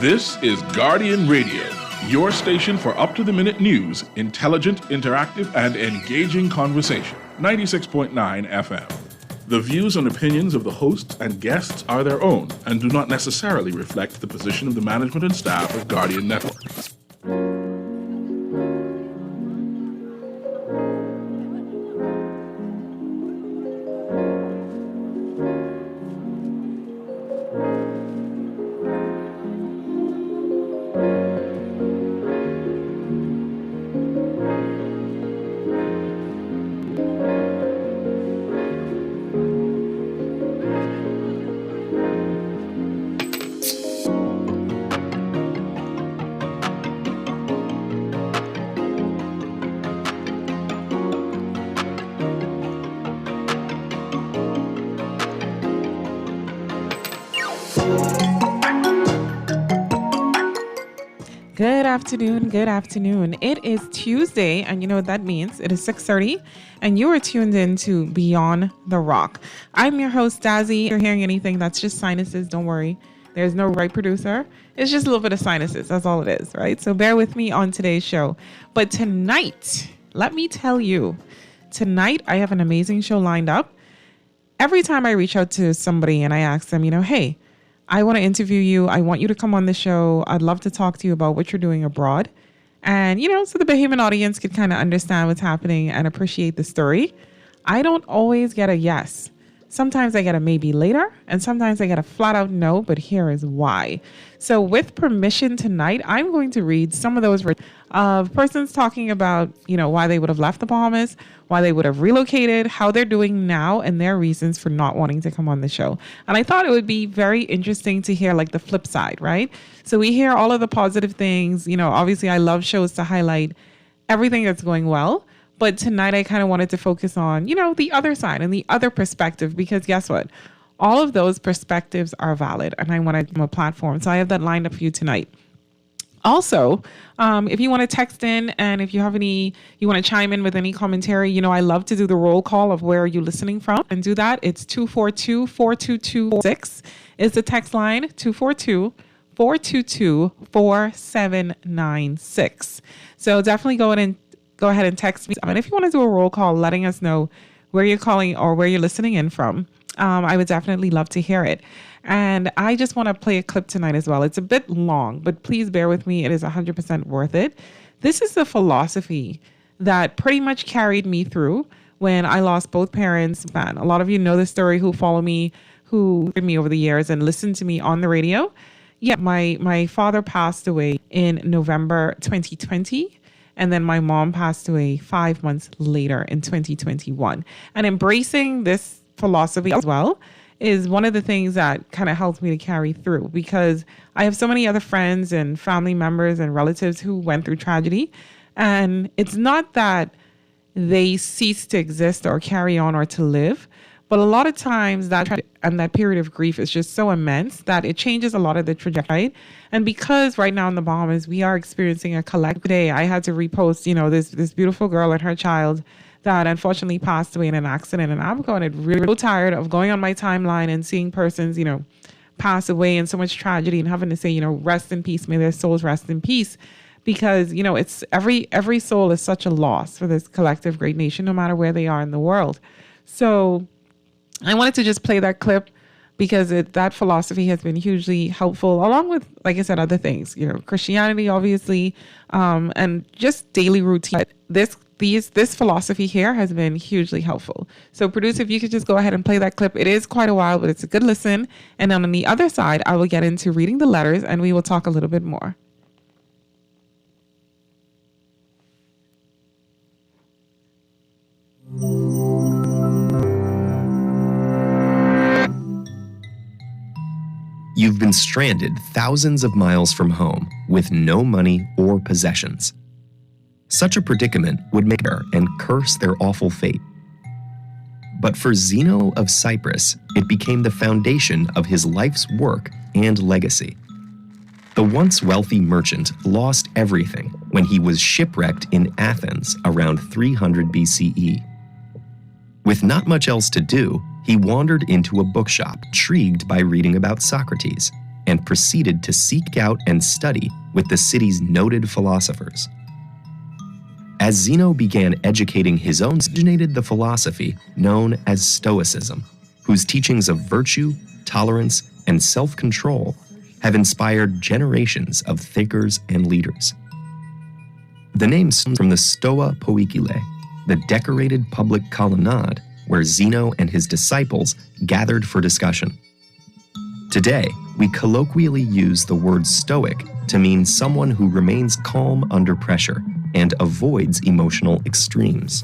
This is Guardian Radio, your station for up-to-the-minute news, intelligent, interactive, and engaging conversation. 96.9 FM. The views and opinions of the hosts and guests are their own and do not necessarily reflect the position of the management and staff of Guardian Network. Good afternoon. It is Tuesday, and you know what that means. It is 6:30, and you are tuned in to Beyond the Rock. I'm your host, Dazzy. If you're hearing anything, that's just sinuses. Don't worry. There's no right producer. It's just a little bit of sinuses. That's all it is, right? So bear with me on today's show. But tonight, let me tell you, tonight I have an amazing show lined up. Every time I reach out to somebody and I ask them, hey, I want to interview you. I want you to come on the show. I'd love to talk to you about what you're doing abroad. And, so the Bahamian audience could kind of understand what's happening and appreciate the story. I don't always get a yes. Sometimes I get a maybe later, and sometimes I get a flat out no, but here is why. So with permission tonight, I'm going to read some of those of persons talking about, why they would have left the Bahamas, why they would have relocated, how they're doing now, and their reasons for not wanting to come on the show. And I thought it would be very interesting to hear like the flip side, right? So we hear all of the positive things. Obviously I love shows to highlight everything that's going well. But tonight I kind of wanted to focus on, the other side and the other perspective, because guess what? All of those perspectives are valid, and I want to give them a platform. So I have that lined up for you tonight. Also, if you want to text in and if you have you want to chime in with any commentary, I love to do the roll call of where you're listening from and do that. It's 242-422-6 is the text line, 242-422-4796. So definitely go ahead and text me. And if you want to do a roll call, letting us know where you're calling or where you're listening in from, I would definitely love to hear it. And I just want to play a clip tonight as well. It's a bit long, but please bear with me. It is 100% worth it. This is the philosophy that pretty much carried me through when I lost both parents. Man, a lot of you know the story who follow me, who heard me over the years and listened to me on the radio. Yeah, my father passed away in November 2020. And then my mom passed away 5 months later in 2021. And embracing this philosophy as well is one of the things that kind of helps me to carry through, because I have so many other friends and family members and relatives who went through tragedy. And it's not that they cease to exist or carry on or to live, but a lot of times that period of grief is just so immense that it changes a lot of the trajectory. Right? And because right now in the Bahamas, we are experiencing a collective day, I had to repost, this beautiful girl and her child that unfortunately passed away in an accident. And I'm really tired of going on my timeline and seeing persons, pass away in so much tragedy and having to say, rest in peace, may their souls rest in peace. Because, it's every soul is such a loss for this collective great nation, no matter where they are in the world. So I wanted to just play that clip because that philosophy has been hugely helpful, along with, like I said, other things, Christianity, obviously, and just daily routine. This philosophy here has been hugely helpful. So producer, if you could just go ahead and play that clip. It is quite a while, but it's a good listen. And then on the other side, I will get into reading the letters and we will talk a little bit more. You've been stranded thousands of miles from home with no money or possessions. Such a predicament would make her and curse their awful fate. But for Zeno of Cyprus, it became the foundation of his life's work and legacy. The once wealthy merchant lost everything when he was shipwrecked in Athens around 300 BCE. With not much else to do, he wandered into a bookshop, intrigued by reading about Socrates, and proceeded to seek out and study with the city's noted philosophers. As Zeno began educating his own, originated the philosophy known as Stoicism, whose teachings of virtue, tolerance, and self-control have inspired generations of thinkers and leaders. The name comes from the Stoa Poikile, the decorated public colonnade where Zeno and his disciples gathered for discussion. Today, we colloquially use the word stoic to mean someone who remains calm under pressure and avoids emotional extremes.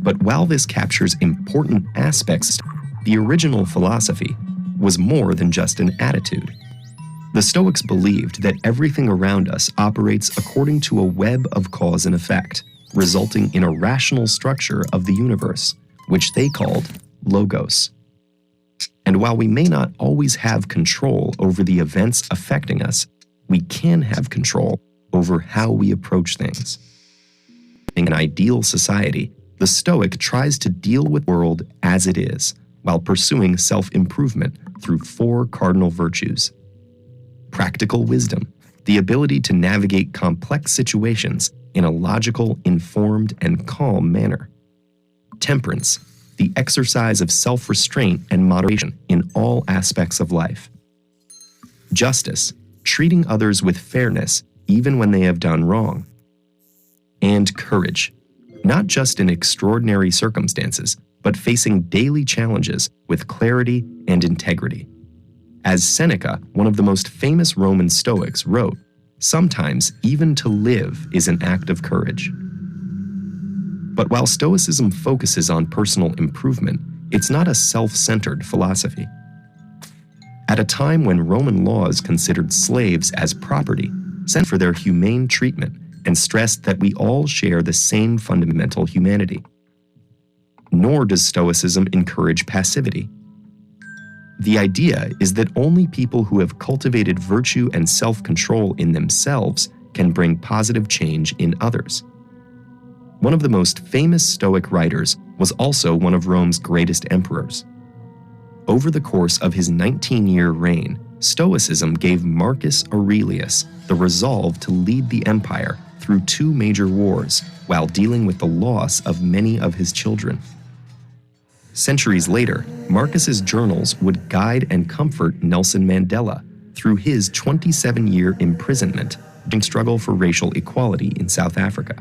But while this captures important aspects, the original philosophy was more than just an attitude. The Stoics believed that everything around us operates according to a web of cause and effect, resulting in a rational structure of the universe, which they called logos. And while we may not always have control over the events affecting us, we can have control over how we approach things. In an ideal society, the Stoic tries to deal with the world as it is, while pursuing self-improvement through 4 cardinal virtues. Practical wisdom, the ability to navigate complex situations in a logical, informed, and calm manner. Temperance, the exercise of self-restraint and moderation in all aspects of life. Justice, treating others with fairness even when they have done wrong. And courage, not just in extraordinary circumstances, but facing daily challenges with clarity and integrity. As Seneca, one of the most famous Roman Stoics, wrote, "Sometimes even to live is an act of courage." But while Stoicism focuses on personal improvement, it's not a self-centered philosophy. At a time when Roman laws considered slaves as property, sent for their humane treatment, and stressed that we all share the same fundamental humanity. Nor does Stoicism encourage passivity. The idea is that only people who have cultivated virtue and self-control in themselves can bring positive change in others. One of the most famous Stoic writers was also one of Rome's greatest emperors. Over the course of his 19-year reign, Stoicism gave Marcus Aurelius the resolve to lead the empire through 2 major wars while dealing with the loss of many of his children. Centuries later, Marcus's journals would guide and comfort Nelson Mandela through his 27-year imprisonment and struggle for racial equality in South Africa.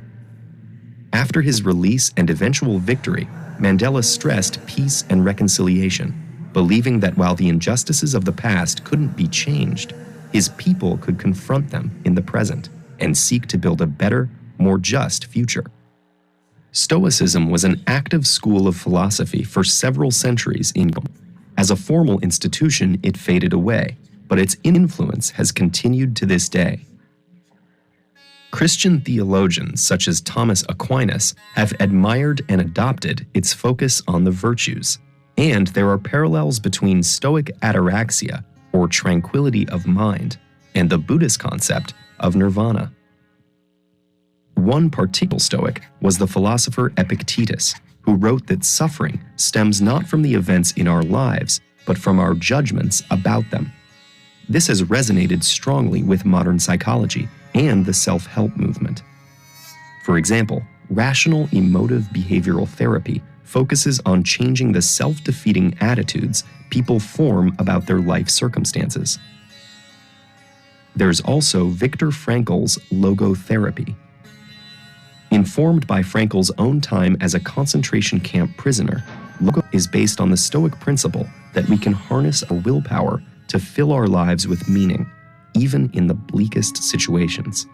After his release and eventual victory, Mandela stressed peace and reconciliation, believing that while the injustices of the past couldn't be changed, his people could confront them in the present and seek to build a better, more just future. Stoicism was an active school of philosophy for several centuries in Rome. As a formal institution, it faded away, but its influence has continued to this day. Christian theologians such as Thomas Aquinas have admired and adopted its focus on the virtues, and there are parallels between Stoic ataraxia, or tranquility of mind, and the Buddhist concept of nirvana. One particular Stoic was the philosopher Epictetus, who wrote that suffering stems not from the events in our lives, but from our judgments about them. This has resonated strongly with modern psychology and the self-help movement. For example, rational emotive behavioral therapy focuses on changing the self-defeating attitudes people form about their life circumstances. There's also Viktor Frankl's logotherapy. Informed by Frankl's own time as a concentration camp prisoner, logo is based on the Stoic principle that we can harness our willpower to fill our lives with meaning, even in the bleakest situations.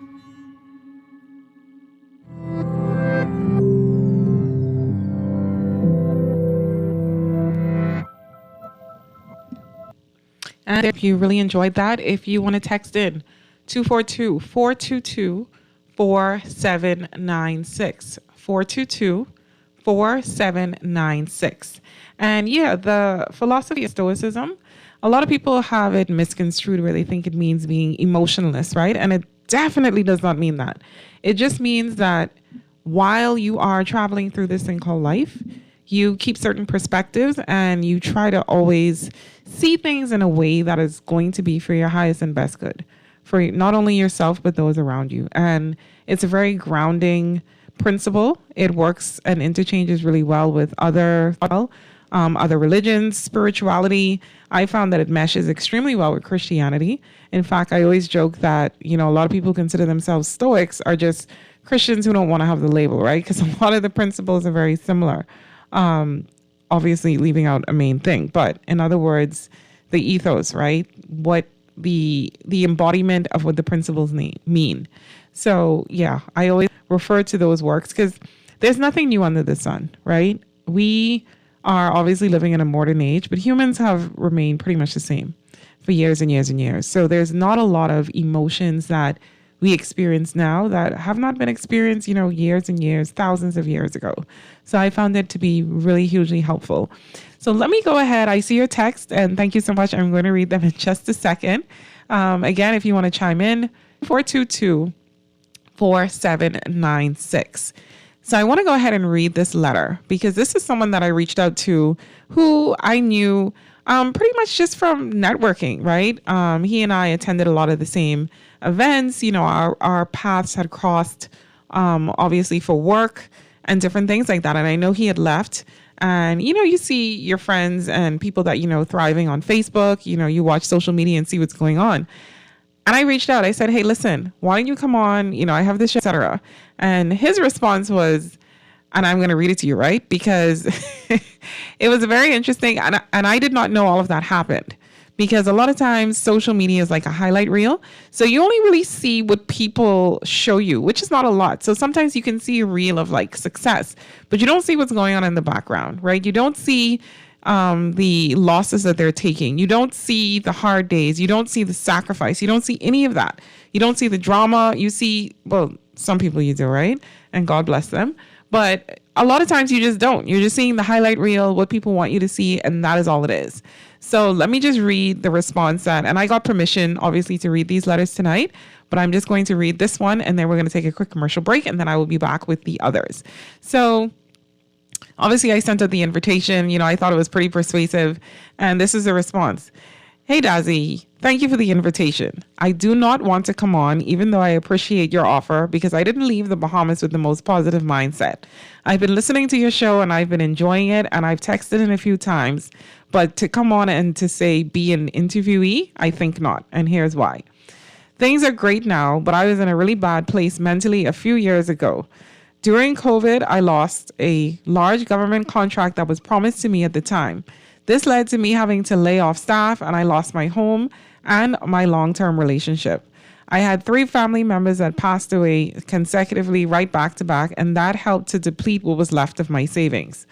And if you really enjoyed that, if you want to text in 242-422-4796, 422-4796. And yeah, the philosophy of Stoicism, a lot of people have it misconstrued where they think it means being emotionless, right? And it definitely does not mean that. It just means that while you are traveling through this thing called life, you keep certain perspectives and you try to always see things in a way that is going to be for your highest and best good, for not only yourself, but those around you. And it's a very grounding principle. It works and interchanges really well with other religions, spirituality. I found that it meshes extremely well with Christianity. In fact, I always joke that, a lot of people consider themselves Stoics are just Christians who don't want to have the label, right? Because a lot of the principles are very similar. Obviously leaving out a main thing, but in other words, the ethos, right? What the embodiment of what the principles mean. So yeah, I always refer to those works because there's nothing new under the sun, right? We are obviously living in a modern age, but humans have remained pretty much the same for years and years and years. So there's not a lot of emotions that we experience now that have not been experienced, years and years, thousands of years ago. So I found it to be really hugely helpful. So let me go ahead. I see your text and thank you so much. I'm going to read them in just a second. Again, if you want to chime in, 422-4796. So I want to go ahead and read this letter because this is someone that I reached out to who I knew pretty much just from networking, right? He and I attended a lot of the same events. Our paths had crossed, obviously for work and different things like that. And I know he had left. And, you see your friends and people that, thriving on Facebook, you watch social media and see what's going on. And I reached out. I said, hey, listen, why don't you come on? I have this show, et cetera. And his response was, and I'm going to read it to you, right? Because it was very interesting. And I did not know all of that happened because a lot of times social media is like a highlight reel. So you only really see what people show you, which is not a lot. So sometimes you can see a reel of like success, but you don't see what's going on in the background, right? You don't see the losses that they're taking. You don't see the hard days. You don't see the sacrifice. You don't see any of that. You don't see the drama. You see, well, some people you do, right? And God bless them. But a lot of times you just don't. You're just seeing the highlight reel, what people want you to see, and that is all it is. So let me just read the response and I got permission, obviously, to read these letters tonight, but I'm just going to read this one, and then we're going to take a quick commercial break, and then I will be back with the others. So obviously, I sent out the invitation. I thought it was pretty persuasive, and this is the response. Hey, Dazzy, thank you for the invitation. I do not want to come on, even though I appreciate your offer, because I didn't leave the Bahamas with the most positive mindset. I've been listening to your show, and I've been enjoying it, and I've texted in a few times. But to come on and to say be an interviewee, I think not, and here's why. Things are great now, but I was in a really bad place mentally a few years ago. During COVID, I lost a large government contract that was promised to me at the time. This led to me having to lay off staff, and I lost my home and my long-term relationship. I had 3 family members that passed away consecutively right back to back, and that helped to deplete what was left of my savings.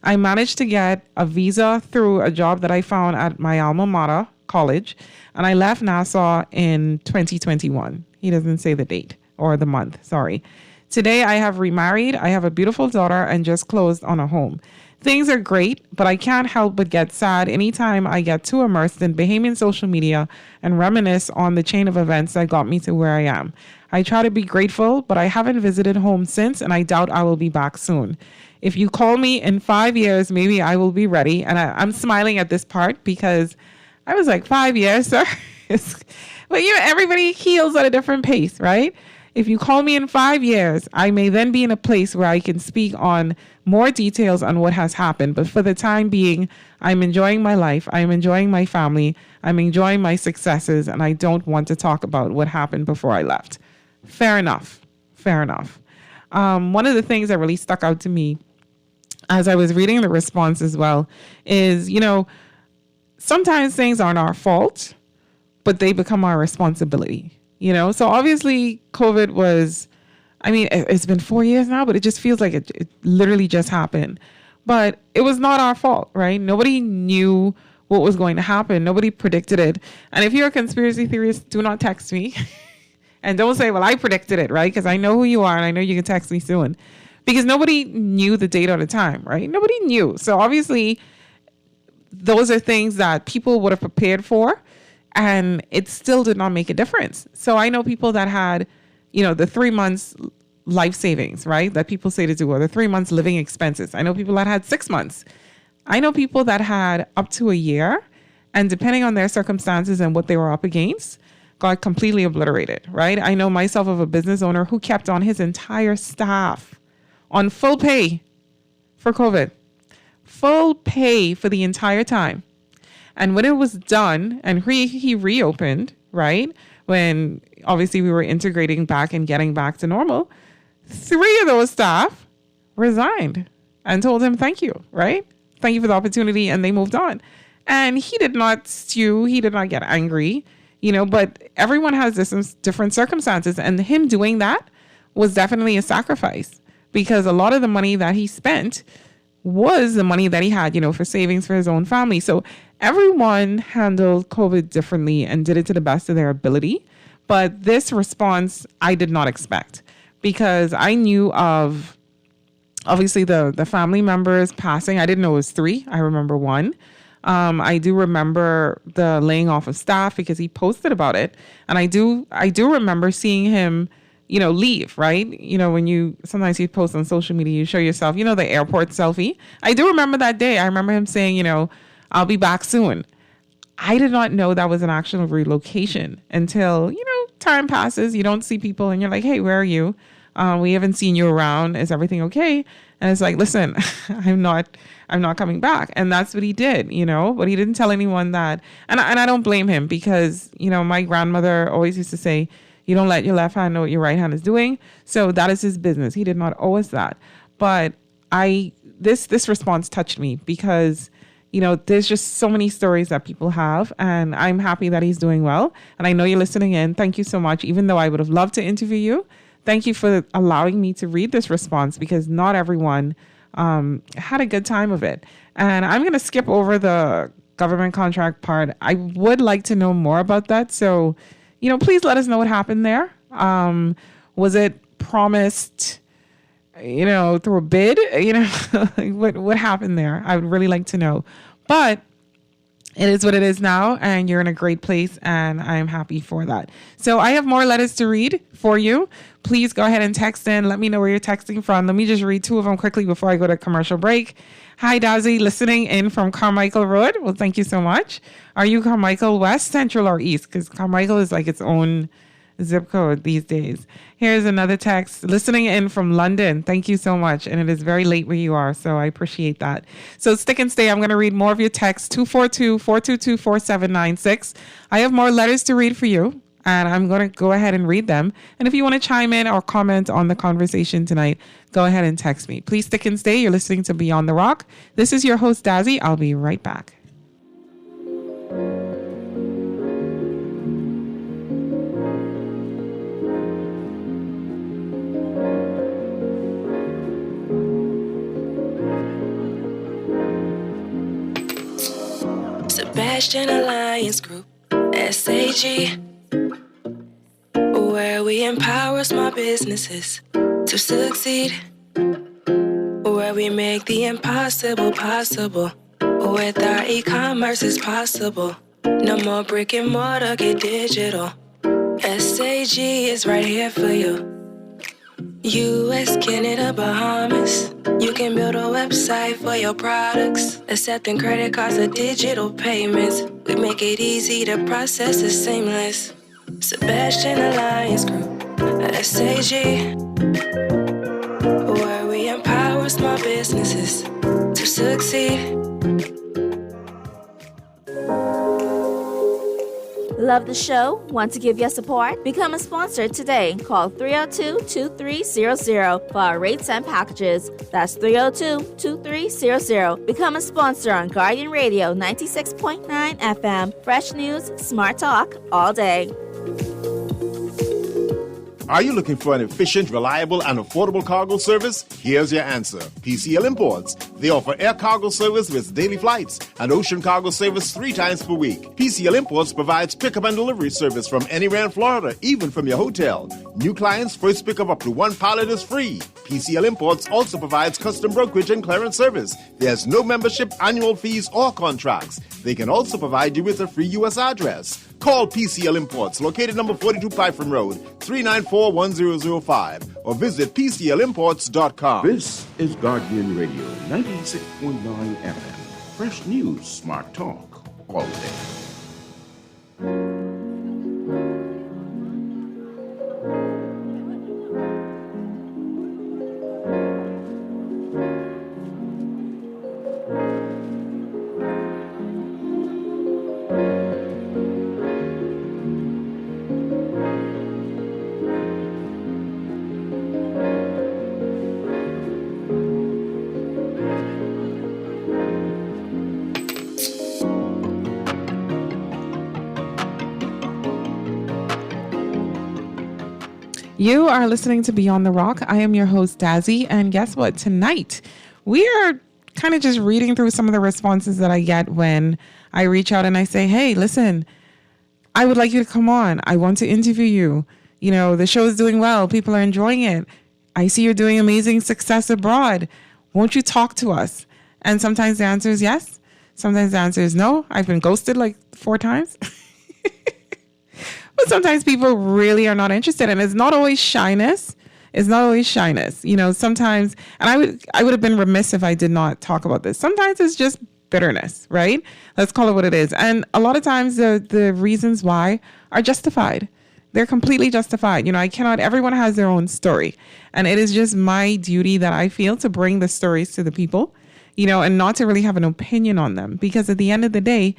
I managed to get a visa through a job that I found at my alma mater, college, and I left Nassau in 2021. He doesn't say the date or the month, sorry. Today, I have remarried, I have a beautiful daughter, and just closed on a home. Things are great, but I can't help but get sad anytime I get too immersed in Bahamian social media and reminisce on the chain of events that got me to where I am. I try to be grateful, but I haven't visited home since, and I doubt I will be back soon. If you call me in 5 years, maybe I will be ready. And I'm smiling at this part because I was like, 5 years, sir? But everybody heals at a different pace, right? If you call me in 5 years, I may then be in a place where I can speak on more details on what has happened. But for the time being, I'm enjoying my life. I'm enjoying my family. I'm enjoying my successes. And I don't want to talk about what happened before I left. Fair enough. Fair enough. One of the things that really stuck out to me as I was reading the response as well is, sometimes things aren't our fault, but they become our responsibility. So obviously COVID was, it's been 4 years now, but it just feels like it literally just happened. But it was not our fault, right? Nobody knew what was going to happen. Nobody predicted it. And if you're a conspiracy theorist, do not text me. And don't say, well, I predicted it, right? Because I know who you are and I know you can text me soon. Because nobody knew the date or the time, right? Nobody knew. So obviously, those are things that people would have prepared for. And it still did not make a difference. So I know people that had, the 3 months life savings, right? That people say to do, or the 3 months living expenses. I know people that had 6 months. I know people that had up to a year, and depending on their circumstances and what they were up against, got completely obliterated, right? I know myself of a business owner who kept on his entire staff on full pay for COVID. Full pay for the entire time. And when it was done and he reopened, right? When obviously we were integrating back and getting back to normal, 3 of those staff resigned and told him, thank you, right? Thank you for the opportunity. And they moved on. And he did not stew. He did not get angry, but everyone has different circumstances. And him doing that was definitely a sacrifice, because a lot of the money that he spent was the money that he had, for savings for his own family. So everyone handled COVID differently and did it to the best of their ability. But this response, I did not expect, because I knew of, obviously, the family members passing. I didn't know it was 3. I remember 1. I do remember the laying off of staff because he posted about it. And I do remember seeing him, leave, right? When sometimes you post on social media, you show yourself, the airport selfie. I do remember that day. I remember him saying, I'll be back soon. I did not know that was an actual relocation until, time passes. You don't see people and you're like, hey, where are you? We haven't seen you around. Is everything okay? And it's like, listen, I'm not coming back. And that's what he did, but he didn't tell anyone that. And I don't blame him, because, my grandmother always used to say, you don't let your left hand know what your right hand is doing. So that is his business. He did not owe us that. But this response touched me, because, there's just so many stories that people have, and I'm happy that he's doing well. And I know you're listening in. Thank you so much. Even though I would have loved to interview you, thank you for allowing me to read this response, because not everyone had a good time of it. And I'm going to skip over the government contract part. I would like to know more about that. So, please let us know what happened there. Was it promised, through a bid? What happened there? I would really like to know. But it is what it is now, and you're in a great place, and I'm happy for that. So I have more letters to read for you. Please go ahead and text in. Let me know where you're texting from. Let me just read 2 of them quickly before I go to commercial break. Hi, Dazzy, listening in from Carmichael Road. Well, thank you so much. Are you Carmichael West, Central, or East? Because Carmichael is like its own zip code these days. Here's another text. Listening in from London. Thank you so much. And it is very late where you are, so I appreciate that. So stick and stay. I'm going to read more of your texts. 242-422-4796. I have more letters to read for you, and I'm going to go ahead and read them. And if you want to chime in or comment on the conversation tonight, go ahead and text me. Please stick and stay. You're listening to Beyond the Rock. This is your host, Dazzy. I'll be right back. Sebastian Alliance Group, SAG, where we empower small businesses to succeed, where we make the impossible possible. With our e-commerce is possible. No more brick and mortar, get digital. SAG is right here for you. US, Canada, Bahamas. You can build a website for your products, accepting credit cards or digital payments. We make it easy, the process is seamless. Sebastian Alliance Group, SAG, where we empower small businesses to succeed. Love the show? Want to give your support? Become a sponsor today. Call 302-2300 for our rates and packages. That's 302-2300. Become a sponsor on Guardian Radio 96.9 FM. Fresh news, smart talk, all day. Are you looking for an efficient, reliable, and affordable cargo service? Here's your answer. PCL Imports. They offer air cargo service with daily flights and ocean cargo service 3 times per week. PCL Imports provides pickup and delivery service from anywhere in Florida, even from your hotel. New clients, first pickup up to 1 pallet is free. PCL Imports also provides custom brokerage and clearance service. There's no membership, annual fees, or contracts. They can also provide you with a free U.S. address. Call PCL Imports, located number 42 Python Road, 394-1005, or visit PCLimports.com. This is Guardian Radio, 96.9 FM. Fresh news, smart talk, all day. You are listening to Beyond the Rock. I am your host, Dazzy. And guess what? Tonight, we are kind of just reading through some of the responses that I get when I reach out and I say, hey, listen, I would like you to come on. I want to interview you. You know, the show is doing well. People are enjoying it. I see you're doing amazing success abroad. Won't you talk to us? And sometimes the answer is yes. Sometimes the answer is no. I've been ghosted like 4 times. But sometimes people really are not interested, and it's not always shyness. It's not always shyness. You know, sometimes, and I would have been remiss if I did not talk about this. Sometimes it's just bitterness, right? Let's call it what it is. And a lot of times the reasons why are justified. They're completely justified. You know, everyone has their own story, and it is just my duty that I feel to bring the stories to the people, you know, and not to really have an opinion on them, because at the end of the day,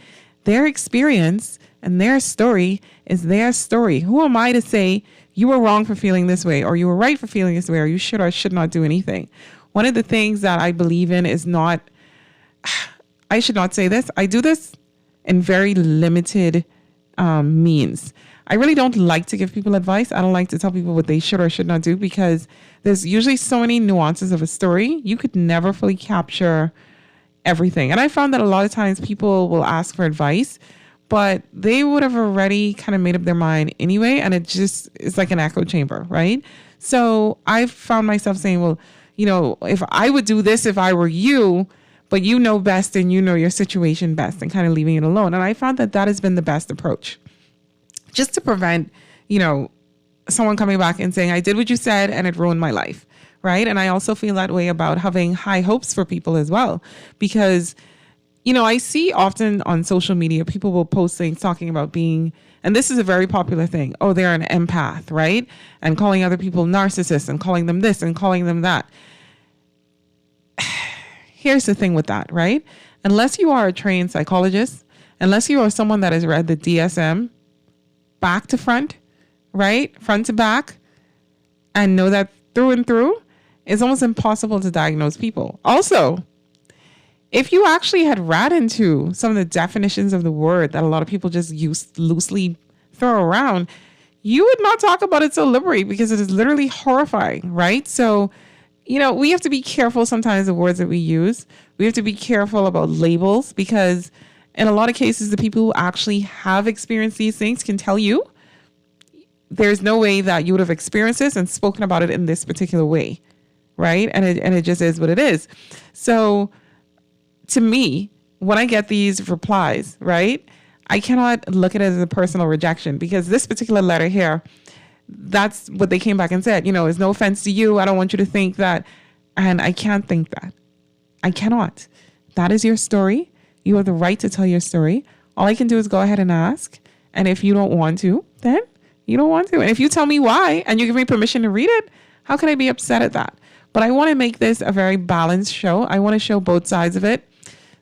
their experience and their story is their story. Who am I to say you were wrong for feeling this way, or you were right for feeling this way, or you should or should not do anything? One of the things that I believe in is not, I should not say this. I do this in very limited means. I really don't like to give people advice. I don't like to tell people what they should or should not do, because there's usually so many nuances of a story. You could never fully capture everything. And I found that a lot of times people will ask for advice, but they would have already kind of made up their mind anyway. And it just is like an echo chamber, right? So I've found myself saying, well, you know, if I would do this if I were you, but you know best and you know your situation best, and kind of leaving it alone. And I found that that has been the best approach, just to prevent, you know, someone coming back and saying, I did what you said and it ruined my life, right? And I also feel that way about having high hopes for people as well, because, you know, I see often on social media, people will post things talking about being, and this is a very popular thing, oh, they're an empath, right? And calling other people narcissists and calling them this and calling them that. Here's the thing with that, right? Unless you are a trained psychologist, unless you are someone that has read the DSM back to front, right? Front to back, and know that through and through, it's almost impossible to diagnose people. Also, if you actually had read into some of the definitions of the word that a lot of people just loosely throw around, you would not talk about it so liberally, because it is literally horrifying, right? So, you know, we have to be careful sometimes the words that we use. We have to be careful about labels, because in a lot of cases, the people who actually have experienced these things can tell you there's no way that you would have experienced this and spoken about it in this particular way, right? And it just is what it is. So to me, when I get these replies, right, I cannot look at it as a personal rejection, because this particular letter here, that's what they came back and said, you know, it's no offense to you. I don't want you to think that. And I can't think that. I cannot. That is your story. You have the right to tell your story. All I can do is go ahead and ask. And if you don't want to, then you don't want to. And if you tell me why and you give me permission to read it, how can I be upset at that? But I want to make this a very balanced show. I want to show both sides of it,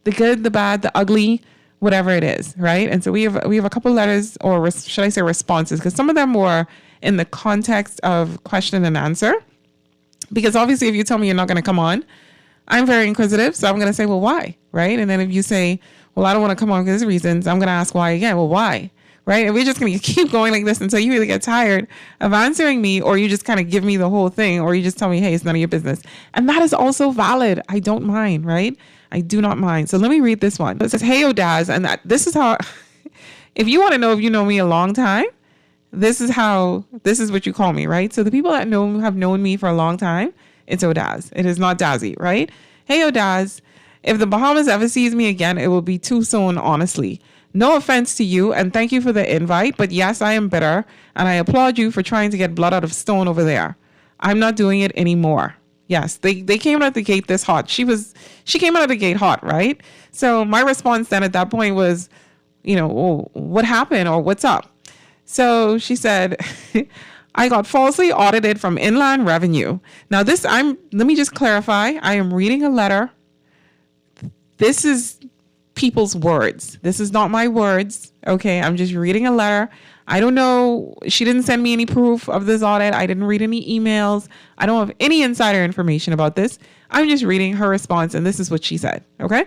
the good, the bad, the ugly, whatever it is, right? And so we have a couple letters, or should I say responses, because some of them were in the context of question and answer. Because obviously, if you tell me you're not going to come on, I'm very inquisitive. So I'm going to say, well, why? Right? And then if you say, well, I don't want to come on because of reasons, I'm going to ask why again. Well, why? Right? And we're just going to keep going like this until you either get tired of answering me, or you just kind of give me the whole thing, or you just tell me, hey, it's none of your business. And that is also valid. I don't mind, right? I do not mind. So let me read this one. It says, hey, Odaz. And this is how, if you want to know if you know me a long time, this is what you call me, right? So the people that have known me for a long time, it's Odaz. It is not Dazzy, right? Hey, Odaz, If the Bahamas ever sees me again, it will be too soon, honestly. No offense to you, and thank you for the invite, but yes, I am bitter, and I applaud you for trying to get blood out of stone over there. I'm not doing it anymore. Yes, they came out of the gate this hot. She came out of the gate hot, right? So my response then at that point was, oh, what happened or what's up? So she said, I got falsely audited from Inland Revenue. Now let me just clarify. I am reading a letter. This is people's words. This is not my words. Okay. I'm just reading a letter. I don't know. She didn't send me any proof of this audit. I didn't read any emails. I don't have any insider information about this. I'm just reading her response, and this is what she said. Okay.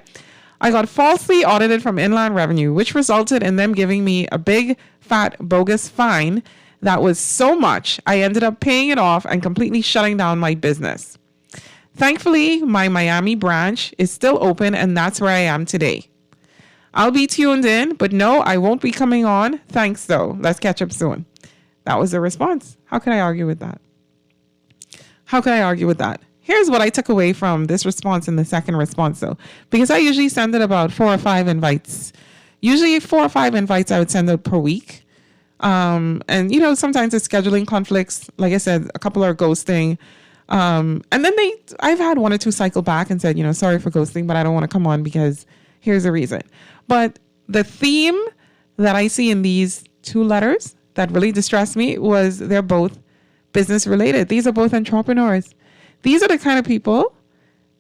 I got falsely audited from Inland Revenue, which resulted in them giving me a big, fat, bogus fine that was so much, I ended up paying it off and completely shutting down my business. Thankfully, my Miami branch is still open, and that's where I am today. I'll be tuned in, but no, I won't be coming on. Thanks, though. Let's catch up soon. That was the response. How could I argue with that? Here's what I took away from this response and the second response, though, because I usually send it about 4 or 5 invites. Usually 4 or 5 invites I would send out per week. And, sometimes it's scheduling conflicts. Like I said, a couple are ghosting. And then I've had 1 or 2 cycle back and said, sorry for ghosting, but I don't want to come on because here's the reason. But the theme that I see in these 2 letters that really distressed me was they're both business related. These are both entrepreneurs. These are the kind of people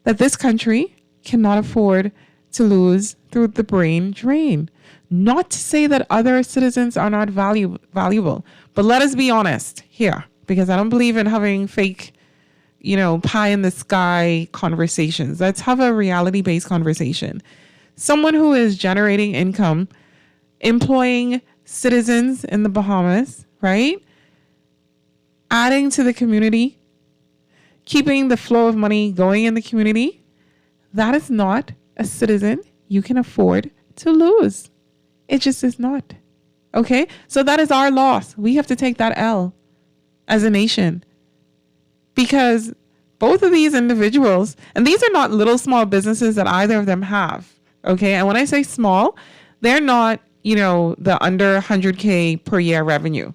that this country cannot afford to lose through the brain drain. Not to say that other citizens are not valuable, but let us be honest here, because I don't believe in having fake, pie in the sky conversations. Let's have a reality-based conversation. Someone who is generating income, employing citizens in the Bahamas, right? Adding to the community, keeping the flow of money going in the community. That is not a citizen you can afford to lose. It just is not. Okay? So that is our loss. We have to take that L as a nation, because both of these individuals, and these are not little small businesses that either of them have. Okay. And when I say small, they're not, the under 100K per year revenue.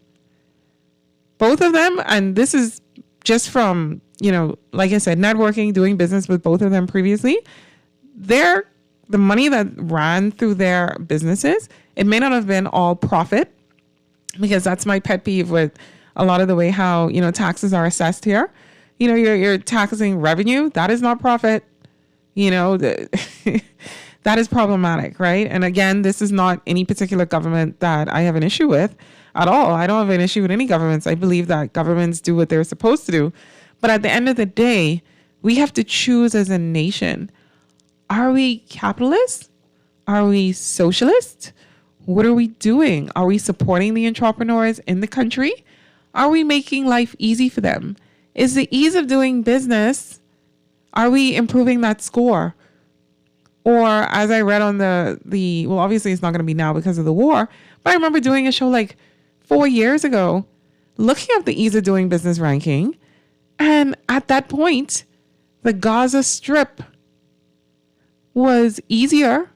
Both of them, and this is just from, like I said, networking, doing business with both of them previously, the money that ran through their businesses, it may not have been all profit, because that's my pet peeve with a lot of the way how, taxes are assessed here. You're taxing revenue. That is not profit. That is problematic, right? And again, this is not any particular government that I have an issue with at all. I don't have an issue with any governments. I believe that governments do what they're supposed to do. But at the end of the day, we have to choose as a nation. Are we capitalists? Are we socialists? What are we doing? Are we supporting the entrepreneurs in the country? Are we making life easy for them? Is the ease of doing business, are we improving that score? Or as I read on well, obviously it's not going to be now because of the war, but I remember doing a show like 4 years ago, looking up the ease of doing business ranking. And at that point, the Gaza Strip was easier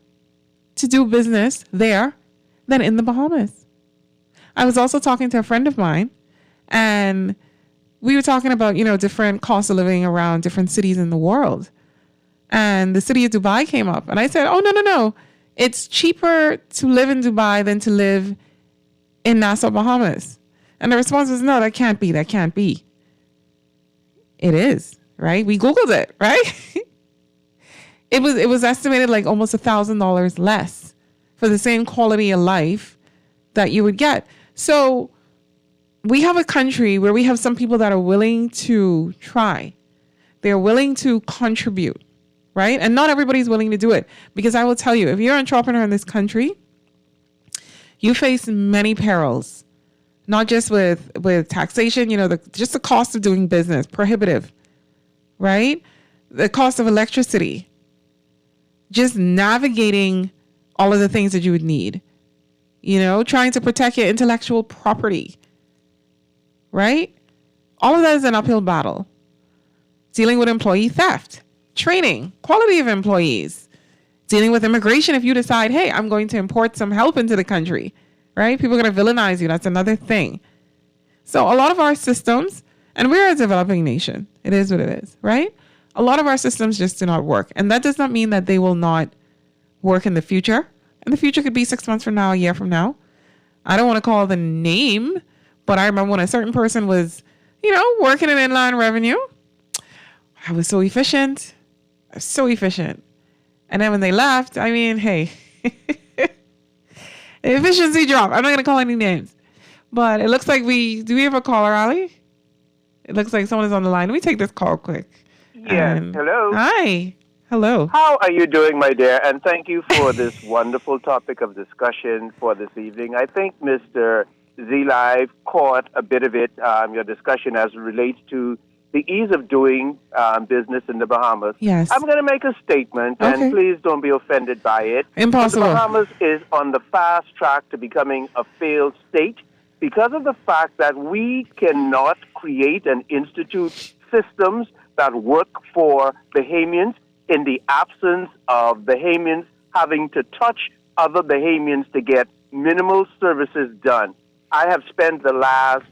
to do business there than in the Bahamas. I was also talking to a friend of mine, and we were talking about, different costs of living around different cities in the world. And the city of Dubai came up. And I said, oh, no. It's cheaper to live in Dubai than to live in Nassau, Bahamas. And the response was, no, that can't be. It is, right? We Googled it, right? It was estimated like almost $1,000 less for the same quality of life that you would get. So we have a country where we have some people that are willing to try. They're willing to contribute, right? And not everybody's willing to do it, because I will tell you, if you're an entrepreneur in this country, you face many perils, not just with taxation, just the cost of doing business, prohibitive, right? The cost of electricity, just navigating all of the things that you would need, trying to protect your intellectual property, right? All of that is an uphill battle. Dealing with employee theft, training, quality of employees, dealing with immigration. If you decide, hey, I'm going to import some help into the country, right? People are going to villainize you. That's another thing. So a lot of our systems, and we're a developing nation. It is what it is, right? A lot of our systems just do not work. And that does not mean that they will not work in the future. And the future could be 6 months from now, a year from now. I don't want to call the name, but I remember when a certain person was, working in inland revenue. I was so efficient. And then when they left, hey, the efficiency dropped. I'm not going to call any names. But it looks like we have a caller, Ali? It looks like someone is on the line. Let me take this call quick. Yes. Hello. Hi. Hello. How are you doing, my dear? And thank you for this wonderful topic of discussion for this evening. I think Mr. Z Live caught a bit of it, your discussion as it relates to the ease of doing business in the Bahamas. Yes. I'm going to make a statement, and please don't be offended by it. Impossible. The Bahamas is on the fast track to becoming a failed state because of the fact that we cannot create and institute systems that work for Bahamians in the absence of Bahamians having to touch other Bahamians to get minimal services done. I have spent the last,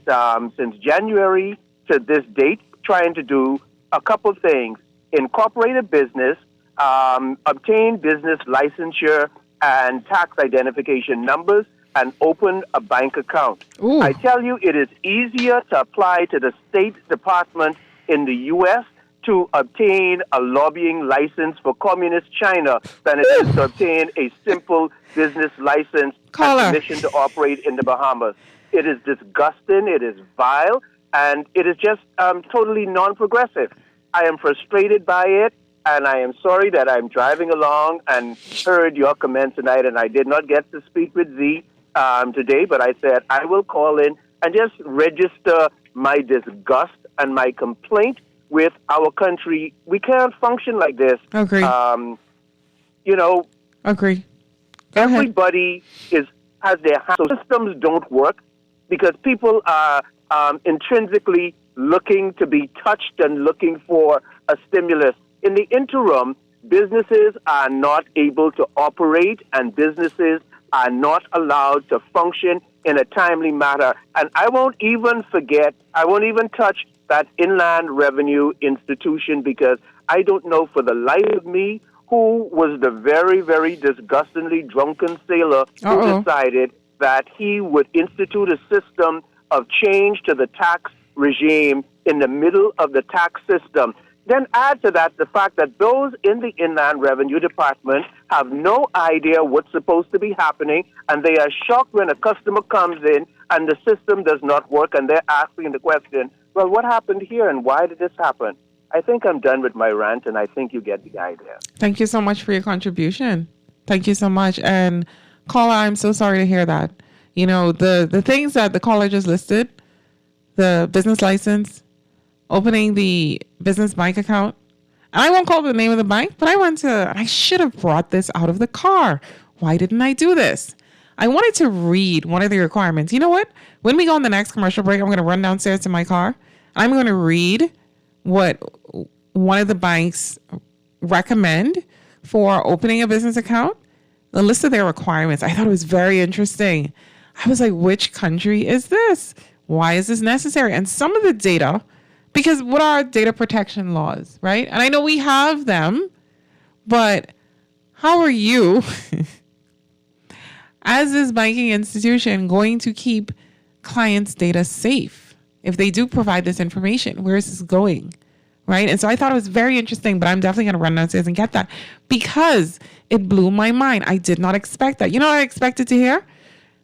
since January to this date, trying to do a couple things. Incorporate a business, obtain business licensure and tax identification numbers, and open a bank account. Ooh. I tell you, it is easier to apply to the State Department in the U.S. to obtain a lobbying license for Communist China than it is to obtain a simple business license and permission to operate in the Bahamas. It is disgusting, it is vile, and it is just totally non-progressive. I am frustrated by it, and I am sorry that I'm driving along and heard your comment tonight, and I did not get to speak with Z today, but I said I will call in and just register my disgust and my complaint with our country. We can't function like this. Agree. Agree. Go everybody has their hands. So systems don't work because people are intrinsically looking to be touched and looking for a stimulus. In the interim, businesses are not able to operate and businesses are not allowed to function in a timely manner. And I won't even touch that Inland Revenue Institution because I don't know for the life of me who was the very, very disgustingly drunken sailor who decided that he would institute a system of change to the tax regime in the middle of the tax system. Then add to that the fact that those in the Inland Revenue Department have no idea what's supposed to be happening, and they are shocked when a customer comes in and the system does not work, and they're asking the question, well, what happened here and why did this happen? I think I'm done with my rant, and I think you get the idea. Thank you so much for your contribution. Thank you so much. And caller, I'm so sorry to hear that. The things that the caller just listed, the business license, opening the business bank account. And I won't call the name of the bank, but I should have brought this out of the car. Why didn't I do this? I wanted to read one of the requirements. You know what? When we go on the next commercial break, I'm going to run downstairs to my car. I'm going to read what one of the banks recommend for opening a business account, the list of their requirements. I thought it was very interesting. I was like, which country is this? Why is this necessary? And some of the data, because what are data protection laws, right? And I know we have them, but how are you, as this banking institution, going to keep clients' data safe if they do provide this information? Where is this going, right? And so I thought it was very interesting, but I'm definitely going to run downstairs and get that because it blew my mind. I did not expect that. You know what I expected to hear?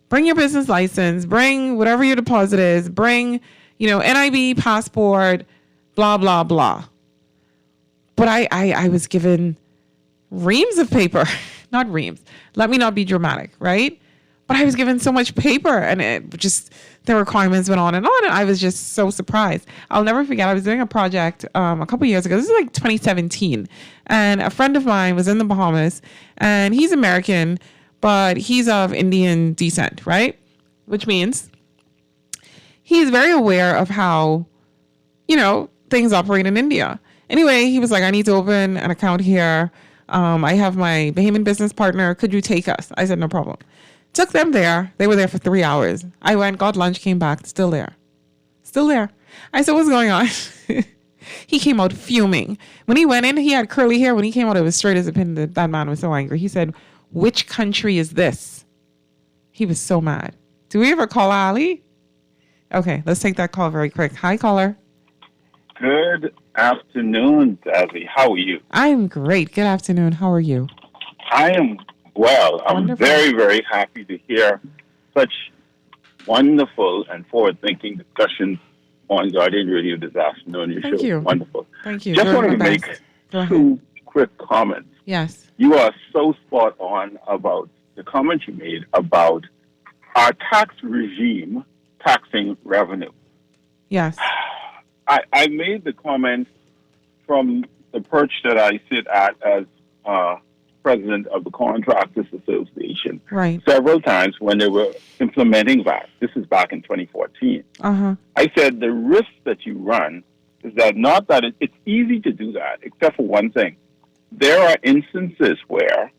Bring your business license, bring whatever your deposit is, bring, NIB, passport, blah, blah, blah. But I was given reams of paper, not reams. Let me not be dramatic, right? But I was given so much paper and the requirements went on, and I was just so surprised. I'll never forget, I was doing a project a couple years ago. This is like 2017. And a friend of mine was in the Bahamas, and he's American, but he's of Indian descent, right? Which means he's very aware of how, things operate in India. Anyway, he was like, I need to open an account here. I have my Bahamian business partner. Could you take us? I said, no problem. Took them there. They were there for 3 hours. I went, got lunch, came back, still there. Still there. I said, what's going on? He came out fuming. When he went in, he had curly hair. When he came out, it was straight as a pin. That man was so angry. He said, which country is this? He was so mad. Do we ever call Ali? Okay, let's take that call very quick. Hi, caller. Good afternoon, Dazzy. How are you? I'm great. Good afternoon. How are you? I am well. I'm Wonderful. very, very happy to hear such wonderful and forward-thinking discussions on Guardian Radio this afternoon. Your Thank show you. is wonderful. Thank you. Just Doing wanted to my make best. Go ahead. 2 quick comments. Yes. You are so spot on about the comment you made about our tax regime taxing revenue. Yes. I made the comment from the perch that I sit at as president of the Contractors Association Right. several times when they were implementing that. This is back in 2014. Uh-huh. I said the risk that you run is that not that it's easy to do that, except for one thing. There are instances where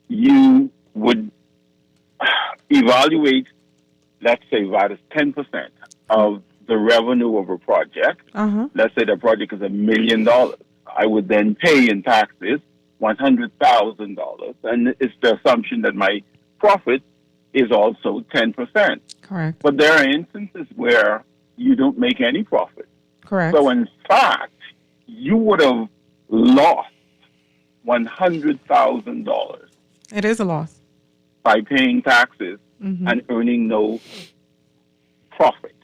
you would evaluate, let's say, that is 10% of the revenue of a project. Uh-huh. Let's say the project is $1 million. I would then pay in taxes $100,000, and it's the assumption that my profit is also 10%. Correct. But there are instances where you don't make any profit. Correct. So in fact, you would have lost $100,000 It is a loss. by paying taxes and earning no profit.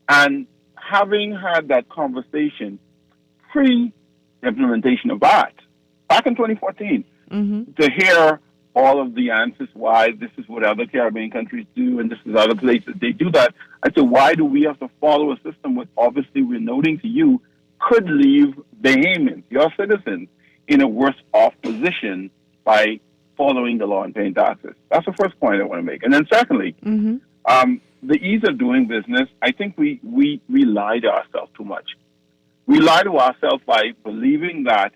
And having had that conversation pre-implementation of that, back in 2014, to hear all of the answers why this is what other Caribbean countries do and this is other places they do that, I said, why do we have to follow a system which obviously we're noting to you could leave Bahamians, your citizens, in a worse off position by following the law and paying taxes? That's the first point I want to make. And then secondly, the ease of doing business, I think we lie to ourselves too much. We lie to ourselves by believing that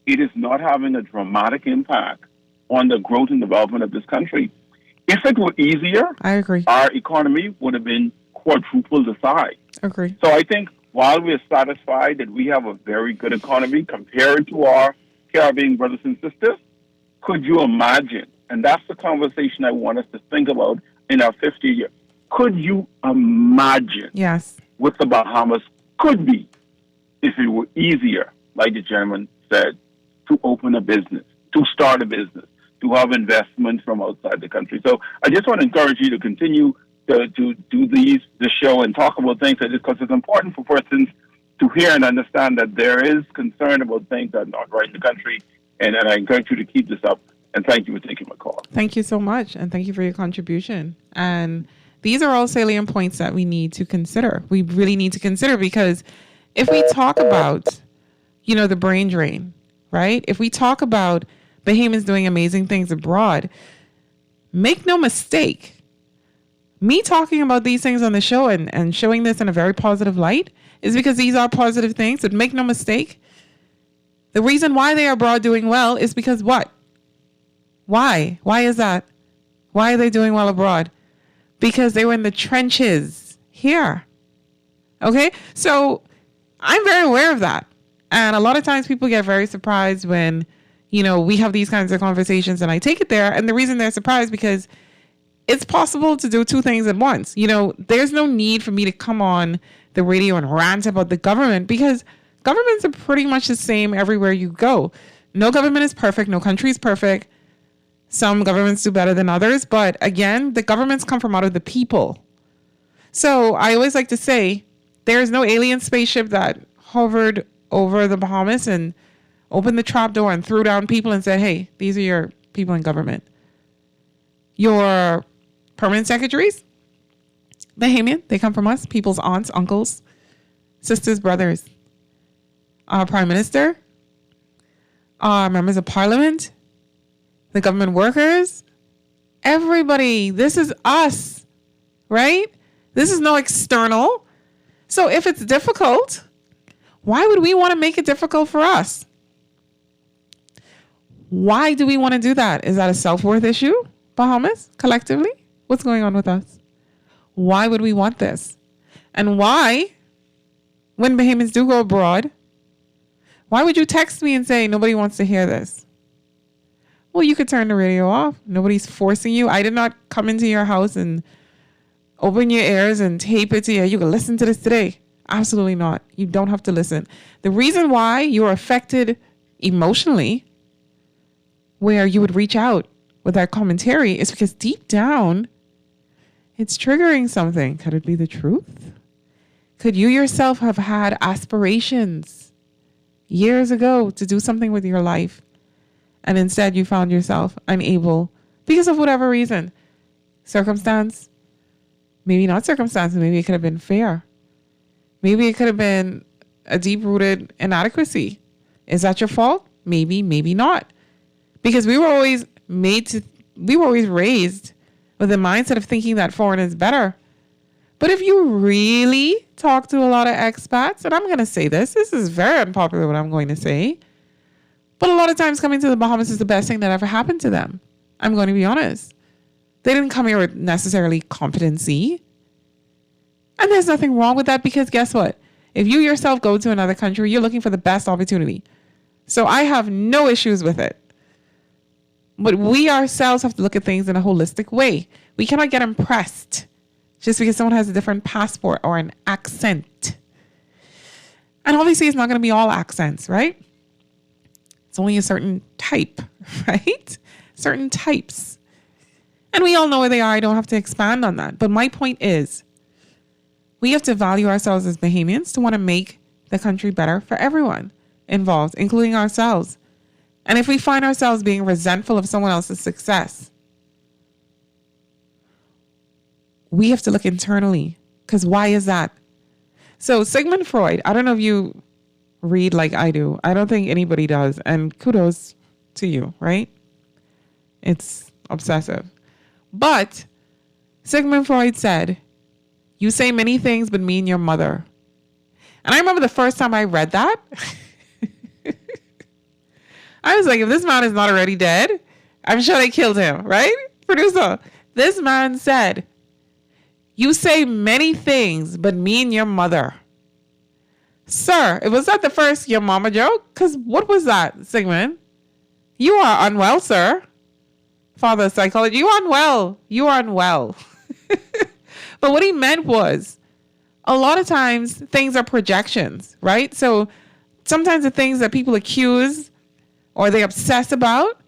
it is not having a dramatic impact on the growth and development of this country. If it were easier, I agree. our economy would have been quadruple the size. Agree. So I think while we're satisfied that we have a very good economy compared to our Caribbean brothers and sisters, could you imagine, and that's the conversation I want us to think about in our 50 years, could you imagine Yes. what the Bahamas could be if it were easier, like the gentleman said, to open a business, to start a business, to have investment from outside the country? So I just want to encourage you to continue to do the show and talk about things like this, because it's important for persons to hear and understand that there is concern about things that are not right in the country. And I encourage you to keep this up. And thank you for taking my call. Thank you so much. And thank you for your contribution. And these are all salient points that we need to consider. We really need to consider, because if we talk about, the brain drain, right? If we talk about Bahamians doing amazing things abroad, make no mistake, me talking about these things on the show and showing this in a very positive light is because these are positive things. But make no mistake, the reason why they are abroad doing well is because what? Why? Why is that? Why are they doing well abroad? Because they were in the trenches here. Okay? So I'm very aware of that. And a lot of times people get very surprised when, we have these kinds of conversations and I take it there. And the reason they're surprised because it's possible to do two things at once. There's no need for me to come on the radio and rant about the government, because governments are pretty much the same everywhere you go. No government is perfect. No country is perfect. Some governments do better than others. But again, the governments come from out of the people. So I always like to say there is no alien spaceship that hovered over the Bahamas and opened the trap door and threw down people and said, hey, these are your people in government. Your permanent secretaries, Bahamian, they come from us, people's aunts, uncles, sisters, brothers. Our prime minister, our members of parliament, the government workers, everybody. This is us, right? This is no external. So if it's difficult, why would we want to make it difficult for us? Why do we want to do that? Is that a self-worth issue, Bahamas, collectively? What's going on with us? Why would we want this? And why, when Bahamians do go abroad, why would you text me and say, nobody wants to hear this? Well, you could turn the radio off. Nobody's forcing you. I did not come into your house and open your ears and tape it to you. You can listen to this today. Absolutely not. You don't have to listen. The reason why you're affected emotionally, where you would reach out with that commentary, is because deep down, it's triggering something. Could it be the truth? Could you yourself have had aspirations years ago to do something with your life, and instead you found yourself unable because of whatever reason? Circumstance? Maybe not circumstance. Maybe it could have been fear. Maybe it could have been a deep-rooted inadequacy. Is that your fault? Maybe, maybe not. Because we were always raised with the mindset of thinking that foreign is better. But if you really talk to a lot of expats, and I'm going to say this is very unpopular what I'm going to say, but a lot of times coming to the Bahamas is the best thing that ever happened to them. I'm going to be honest. They didn't come here with necessarily competency. And there's nothing wrong with that, because guess what? If you yourself go to another country, you're looking for the best opportunity. So I have no issues with it. But we ourselves have to look at things in a holistic way. We cannot get impressed just because someone has a different passport or an accent. And obviously it's not going to be all accents, right? It's only a certain type, right? Certain types. And we all know where they are. I don't have to expand on that. But my point is, we have to value ourselves as Bahamians to want to make the country better for everyone involved, including ourselves. And if we find ourselves being resentful of someone else's success, we have to look internally, because why is that? So Sigmund Freud, I don't know if you read like I do. I don't think anybody does. And kudos to you, right? It's obsessive. But Sigmund Freud said, you say many things but mean your mother. And I remember the first time I read that, I was like, if this man is not already dead, I'm sure they killed him, right? Producer, this man said, you say many things but mean your mother. Sir, was that the first your mama joke? Because what was that, Sigmund? You are unwell, sir. Father of psychology, you are unwell. You are unwell. But what he meant was, a lot of times things are projections, right? So sometimes the things that people accuse or they obsess about,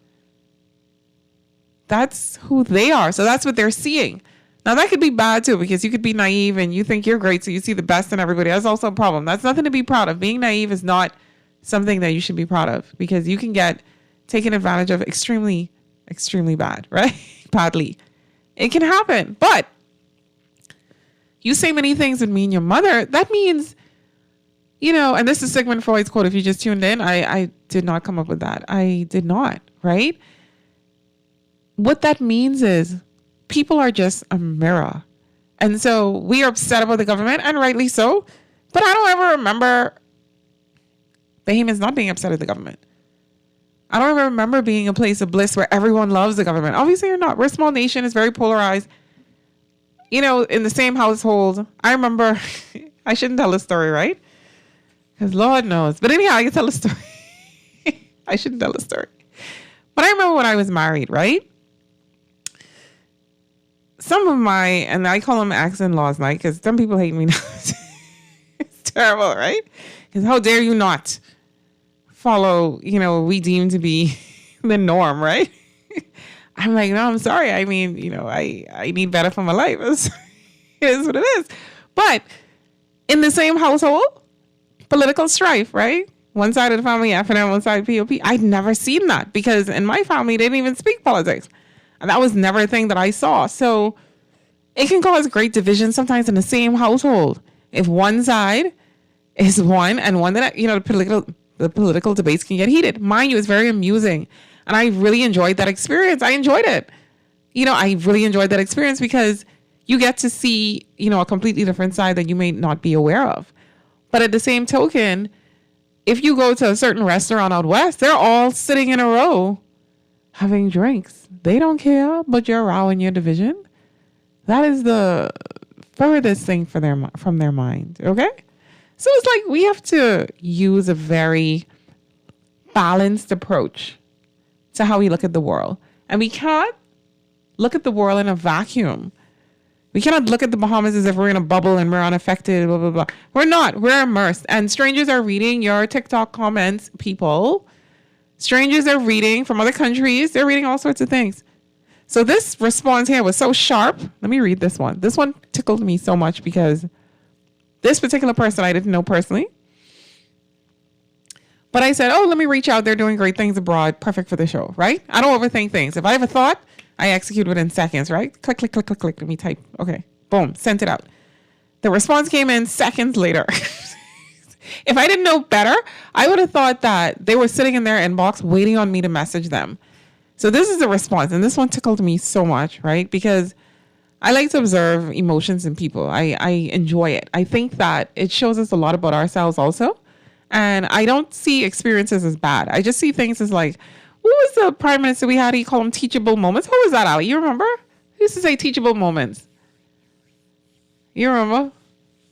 that's who they are. So that's what they're seeing. Now that could be bad too, because you could be naive and you think you're great, so you see the best in everybody. That's also a problem. That's nothing to be proud of. Being naive is not something that you should be proud of, because you can get taken advantage of extremely, extremely bad, right? Badly. It can happen. But you say many things that mean your mother. That means, and this is Sigmund Freud's quote. If you just tuned in, I did not come up with that. I did not, right? What that means is people are just a mirror. And so we are upset about the government, and rightly so. But I don't ever remember Bahamians not being upset at the government. I don't ever remember being a place of bliss where everyone loves the government. Obviously, you're not. We're a small nation. It's very polarized. In the same household, I remember, I shouldn't tell a story, right? Because Lord knows. But anyhow, I can tell a story. I shouldn't tell a story. But I remember when I was married, right? Some of and I call them ex-in-laws, like, because some people hate me now. It's terrible, right? Because how dare you not follow, we deem to be the norm, right? I'm like, no, I'm sorry. I mean, I need better for my life. It is what it is. But in the same household, political strife, right? One side of the family, FNM, one side POP. I'd never seen that, because in my family, they didn't even speak politics. And that was never a thing that I saw. So it can cause great division sometimes in the same household. If one side is one and one that, the political debates can get heated. Mind you, it's very amusing. And I really enjoyed that experience. I enjoyed it. I really enjoyed that experience because you get to see, a completely different side that you may not be aware of. But at the same token, if you go to a certain restaurant out west, they're all sitting in a row having drinks. They don't care, but you're rowing your division. That is the furthest thing from their mind. Okay? So it's like we have to use a very balanced approach to how we look at the world. And we can't look at the world in a vacuum. We cannot look at the Bahamas as if we're in a bubble and we're unaffected, blah, blah, blah. We're not. We're immersed. And strangers are reading your TikTok comments, people. Strangers are reading from other countries. They're reading all sorts of things. So this response here was so sharp. Let me read this one. This one tickled me so much because this particular person I didn't know personally. But I said, oh, let me reach out. They're doing great things abroad. Perfect for the show, right? I don't overthink things. If I have a thought, I execute within seconds, right? Click, click, click, click, click. Let me type. Okay. Boom. Sent it out. The response came in seconds later. If I didn't know better, I would have thought that they were sitting in their inbox waiting on me to message them. So this is the response. And this one tickled me so much, right? Because I like to observe emotions in people. I enjoy it. I think that it shows us a lot about ourselves also. And I don't see experiences as bad. I just see things as like, who was the prime minister we had? He called them teachable moments. Who was that, Ali? You remember? He used to say teachable moments. You remember?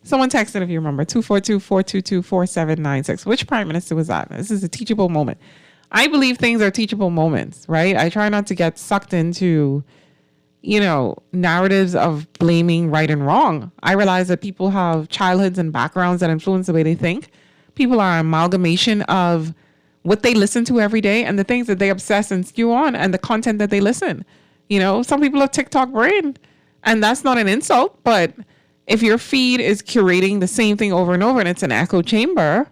Someone texted if you remember. 242-422-4796. Which prime minister was that? This is a teachable moment. I believe things are teachable moments, right? I try not to get sucked into, narratives of blaming right and wrong. I realize that people have childhoods and backgrounds that influence the way they think. People are an amalgamation of what they listen to every day and the things that they obsess and stew on and the content that they listen. Some people have TikTok brain, and that's not an insult, but if your feed is curating the same thing over and over and it's an echo chamber,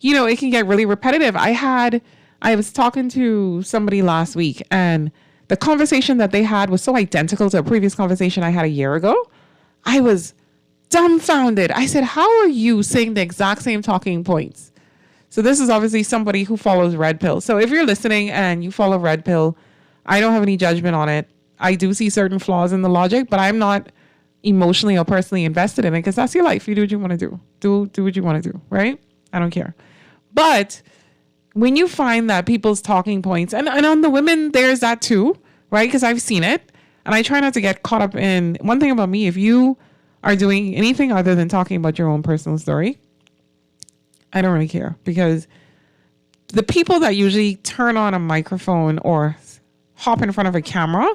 it can get really repetitive. I was talking to somebody last week, and the conversation that they had was so identical to a previous conversation I had a year ago. I was dumbfounded. I said, how are you saying the exact same talking points? So this is obviously somebody who follows Red Pill. So if you're listening and you follow Red Pill, I don't have any judgment on it. I do see certain flaws in the logic, but I'm not emotionally or personally invested in it because that's your life. You do what you want to do. Do what you want to do, right? I don't care. But when you find that people's talking points, and on the women, there's that too, right? Because I've seen it. And I try not to get caught up in one thing about me. If you are doing anything other than talking about your own personal story, I don't really care, because the people that usually turn on a microphone or hop in front of a camera,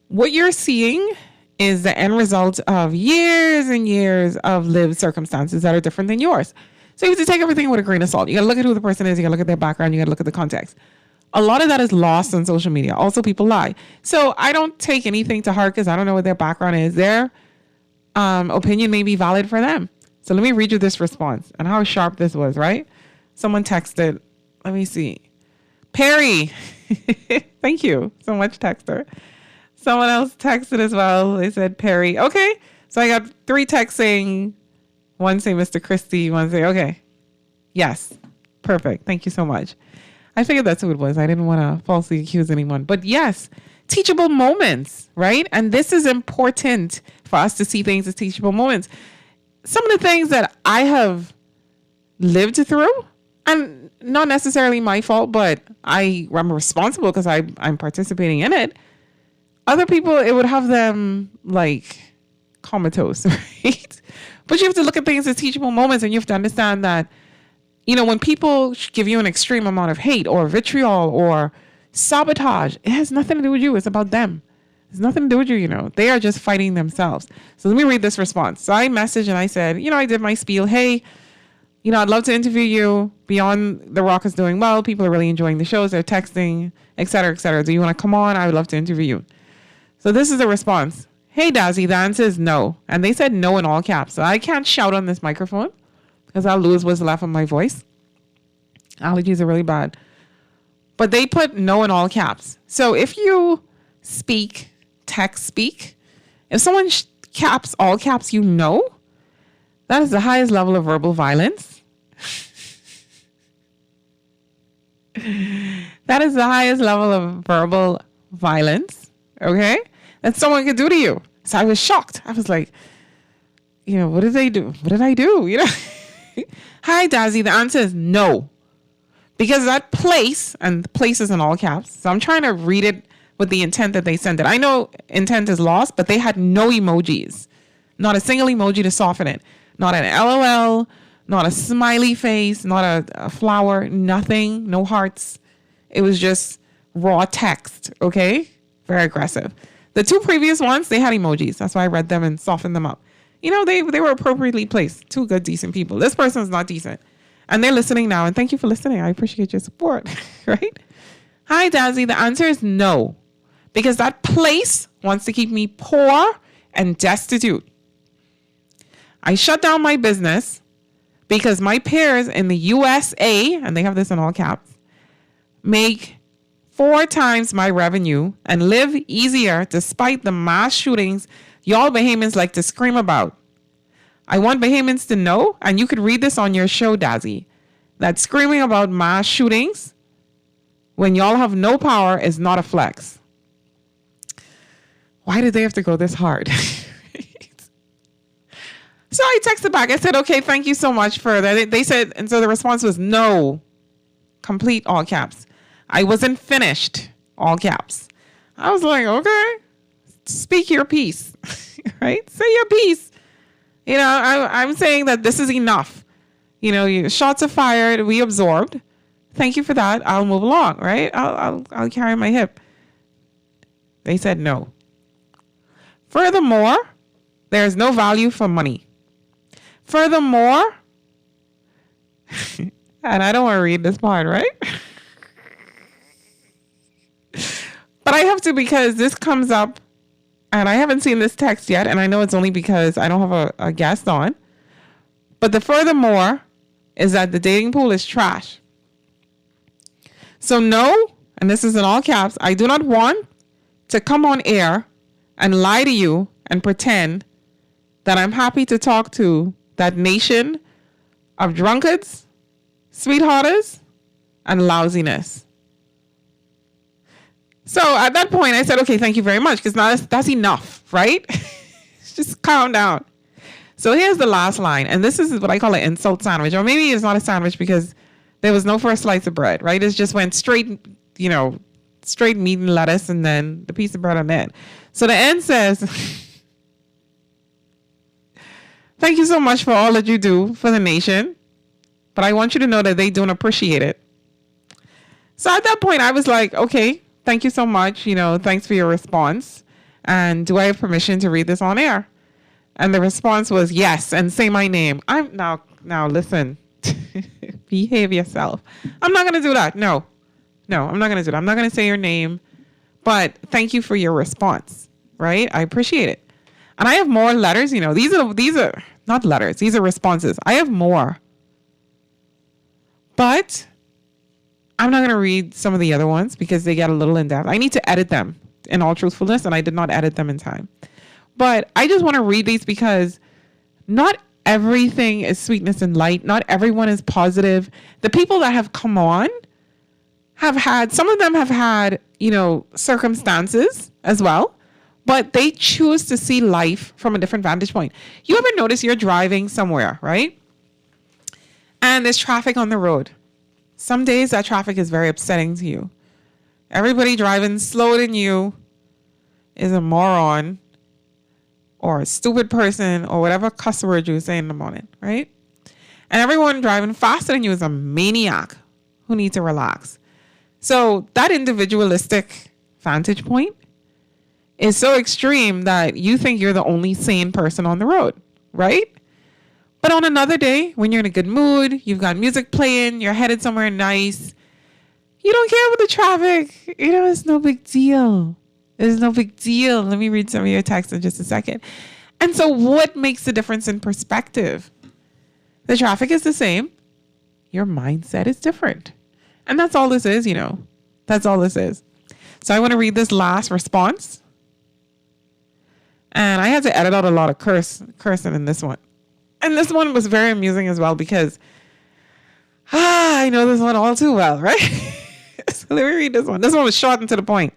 what you're seeing is the end result of years and years of lived circumstances that are different than yours. So you have to take everything with a grain of salt. You got to look at who the person is. You got to look at their background. You got to look at the context. A lot of that is lost on social media. Also, people lie. So I don't take anything to heart because I don't know what their background is. Their opinion may be valid for them. So let me read you this response and how sharp this was, right? Someone texted, let me see. Perry, thank you so much, texter. Someone else texted as well. They said, Perry. Okay. So I got 3 texts saying, one say Mr. Christie, one say, okay. Yes. Perfect. Thank you so much. I figured that's who it was. I didn't want to falsely accuse anyone. But yes, teachable moments, right? And this is important for us to see things as teachable moments. Some of the things that I have lived through, and not necessarily my fault, but I'm responsible because I'm participating in it. Other people, it would have them like comatose, right? But you have to look at things as teachable moments, and you have to understand that, when people give you an extreme amount of hate or vitriol or sabotage, it has nothing to do with you. It's about them. It's nothing to do with you, They are just fighting themselves. So let me read this response. So I messaged and I said, I did my spiel. Hey, I'd love to interview you. Beyond the Rock is doing well. People are really enjoying the shows. They're texting, et cetera, et cetera. Do you want to come on? I would love to interview you. So this is the response. Hey, Dazzy, the answer is no. And they said no in all caps. So I can't shout on this microphone because I'll lose what's left of my voice. Allergies are really bad. But they put no in all caps. So if you text speak, if someone caps, all caps, that is the highest level of verbal violence. That is the highest level of verbal violence, okay? That someone could do to you. So I was shocked. I was like, what did they do? What did I do? Hi, Dazzy. The answer is no. Because that place, and the place is in all caps, so I'm trying to read it with the intent that they sent it. I know intent is lost, but they had no emojis. Not a single emoji to soften it. Not an LOL, not a smiley face, not a flower, nothing, no hearts. It was just raw text, okay? Very aggressive. The two previous ones, they had emojis. That's why I read them and softened them up. You know, they were appropriately placed. Two good, decent people. This person's not decent. And they're listening now. And thank you for listening. I appreciate your support, right? Hi, Dazzy. The answer is no. Because that place wants to keep me poor and destitute. I shut down my business because my peers in the USA, and they have this in all caps, make 4 times my revenue and live easier despite the mass shootings y'all Bahamians like to scream about. I want Bahamians to know, and you could read this on your show, Dazzy, that screaming about mass shootings when y'all have no power is not a flex. Why did they have to go this hard? So I texted back. I said, okay, thank you so much for that. They said, and so the response was no, complete all caps. I wasn't finished, all caps. I was like, okay, speak your piece, right? Say your piece. You know, I'm saying that this is enough. You know, shots are fired. We absorbed. Thank you for that. I'll move along, right? I'll carry my hip. They said no. Furthermore, there is no value for money. Furthermore, and I don't want to read this part, right? But I have to because this comes up and I haven't seen this text yet. And I know it's only because I don't have a guest on. But the furthermore is that the dating pool is trash. So no, and this is in all caps, I do not want to come on air and lie to you and pretend that I'm happy to talk to that nation of drunkards, sweethearters, and lousiness. So at that point, I said, okay, thank you very much, because now that's enough, right? Just calm down. So here's the last line, and this is what I call an insult sandwich, or maybe it's not a sandwich because there was no first slice of bread, right? It just went straight, you know, straight meat and lettuce, and then the piece of bread on the end. So the end says, thank you so much for all that you do for the nation, but I want you to know that they don't appreciate it. So at that point, I was like, okay, thank you so much. You know, thanks for your response. And do I have permission to read this on air? And the response was yes, and say my name. I'm now listen, behave yourself. I'm not going to do that. No, I'm not going to do that. I'm not going to say your name, but thank you for your response, right? I appreciate it. And I have more letters, you know, these are not letters. These are responses. I have more, but I'm not going to read some of the other ones because they get a little in depth. I need to edit them in all truthfulness, and I did not edit them in time. But I just want to read these because not everything is sweetness and light. Not everyone is positive. The people that have come on some of them have had, you know, circumstances as well, but they choose to see life from a different vantage point. You ever notice you're driving somewhere, right? And there's traffic on the road. Some days that traffic is very upsetting to you. Everybody driving slower than you is a moron or a stupid person or whatever cuss word you say in the morning, right? And everyone driving faster than you is a maniac who needs to relax. So that individualistic vantage point is so extreme that you think you're the only sane person on the road, right? But on another day, when you're in a good mood, you've got music playing, you're headed somewhere nice, you don't care about the traffic. You know, it's no big deal. It's no big deal. Let me read some of your texts in just a second. And so what makes the difference in perspective? The traffic is the same. Your mindset is different. And that's all this is, you know. That's all this is. So I want to read this last response. And I had to edit out a lot of cursing in this one. And this one was very amusing as well because I know this one all too well, right? So let me read this one. This one was short and to the point.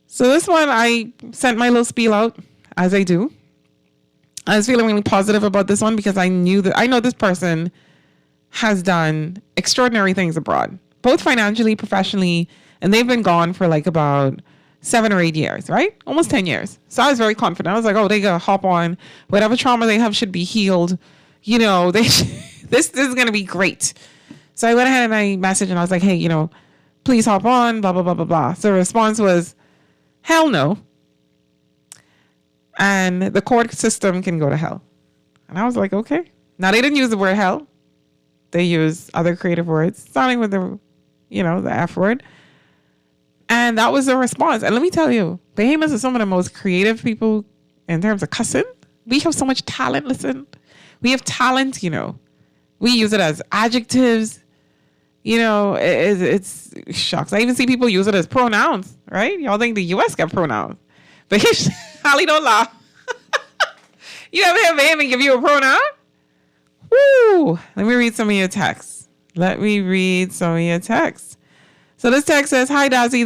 So this one, I sent my little spiel out, as I do. I was feeling really positive about this one because I know this person has done extraordinary things abroad, both financially, professionally, and they've been gone for like about 7 or 8 years, right? Almost 10 years. So I was very confident. I was like, oh, they gotta hop on. Whatever trauma they have should be healed. You know, this is going to be great. So I went ahead and I messaged and I was like, hey, you know, please hop on, blah, blah, blah, blah, blah. So the response was, hell no. And the court system can go to hell. And I was like, okay. Now they didn't use the word hell. They used other creative words, starting with the, you know, the F word. And that was the response. And let me tell you, Bahamians are some of the most creative people in terms of cussing. We have so much talent. Listen, we have talent, you know. We use it as adjectives. You know, it's shocks. I even see people use it as pronouns, right? Y'all think the U.S. got pronouns. But Holly, don't laugh. You ever have Bahamian give you a pronoun? Woo! Let me read some of your texts. So this text says, Hi, Dazzy,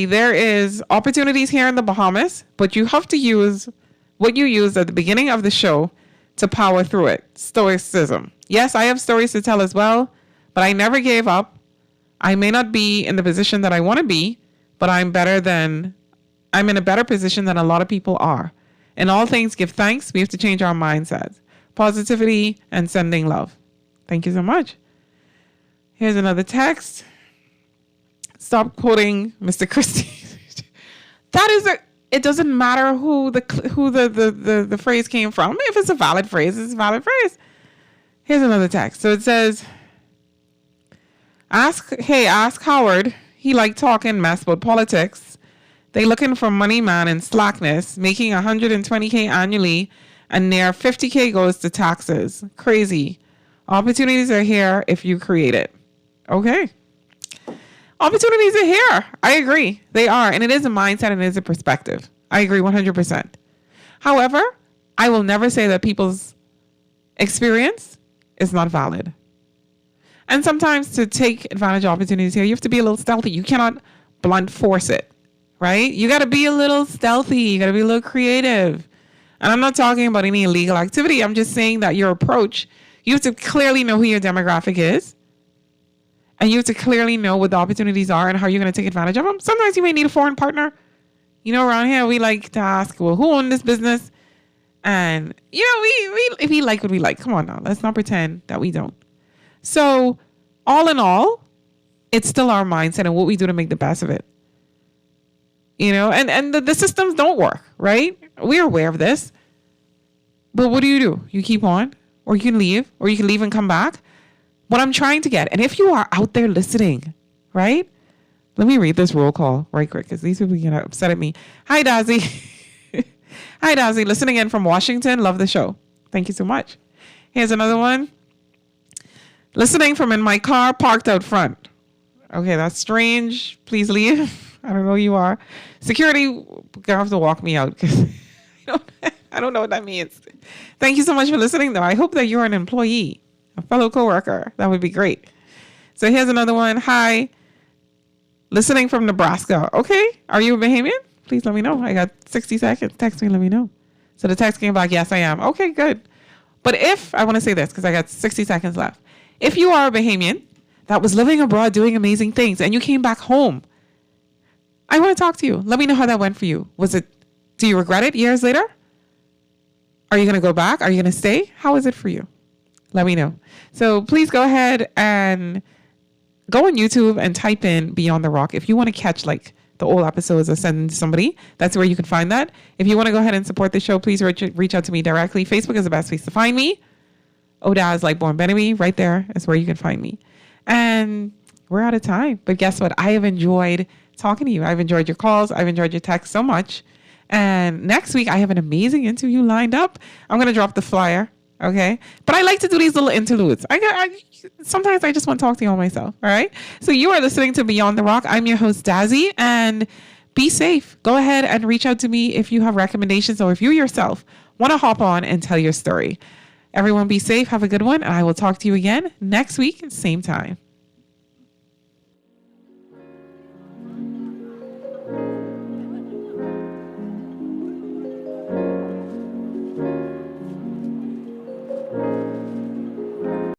there is opportunities here in the Bahamas, but you have to use what you used at the beginning of the show to power through it. Stoicism. Yes, I have stories to tell as well, but I never gave up. I may not be in the position that I want to be, but I'm in a better position than a lot of people are. In all things, give thanks. We have to change our mindsets. Positivity and sending love. Thank you so much. Here's another text. Stop quoting Mr. Christie. It doesn't matter who the phrase came from. If it's a valid phrase, it's a valid phrase. Here's another text. So it says, ask Howard. He like talking mess about politics. They looking for money, man, and slackness, making $120K annually, and near $50K goes to taxes. Crazy. Opportunities are here if you create it. Okay. Opportunities are here. I agree. They are. And it is a mindset and it is a perspective. I agree 100%. However, I will never say that people's experience is not valid. And sometimes to take advantage of opportunities here, you have to be a little stealthy. You cannot blunt force it, right? You got to be a little stealthy. You got to be a little creative. And I'm not talking about any illegal activity. I'm just saying that your approach, you have to clearly know who your demographic is. And you have to clearly know what the opportunities are and how you're going to take advantage of them. Sometimes you may need a foreign partner. You know, around here, we like to ask, well, who owned this business? And, you know, if we like what we like, come on now, let's not pretend that we don't. So all in all, it's still our mindset and what we do to make the best of it. You know, and the systems don't work, right? We're aware of this. But what do? You keep on, or you can leave and come back. What I'm trying to get, and if you are out there listening, right? Let me read this roll call right quick because these people get upset at me. Hi, Dazzy. Hi, Dazzy. Listening in from Washington. Love the show. Thank you so much. Here's another one. Listening from in my car parked out front. Okay, that's strange. Please leave. I don't know who you are. Security, gonna have to walk me out because I don't know what that means. Thank you so much for listening, though. I hope that you're an employee, a fellow coworker. That would be great. So here's another one. Hi. Listening from Nebraska. Okay. Are you a Bahamian? Please let me know. I got 60 seconds. Text me, let me know. So the text came back, yes, I am. Okay, good. But if, I want to say this because I got 60 seconds left. If you are a Bahamian that was living abroad doing amazing things and you came back home, I want to talk to you. Let me know how that went for you. Do you regret it years later? Are you going to go back? Are you going to stay? How is it for you? Let me know. So please go ahead and go on YouTube and type in Beyond the Rock. If you want to catch like the old episodes or send to somebody, that's where you can find that. If you want to go ahead and support the show, please reach out to me directly. Facebook is the best place to find me. Odaz, Lightbourne, Benemy, right there is where you can find me. And we're out of time. But guess what? I have enjoyed talking to you. I've enjoyed your calls. I've enjoyed your texts so much. And next week, I have an amazing interview lined up. I'm going to drop the flyer. Okay. But I like to do these little interludes. Sometimes I just want to talk to you all myself. All right. So you are listening to Beyond the Rock. I'm your host, Dazzy, and be safe. Go ahead and reach out to me if you have recommendations or if you yourself want to hop on and tell your story. Everyone be safe. Have a good one. And I will talk to you again next week, same time.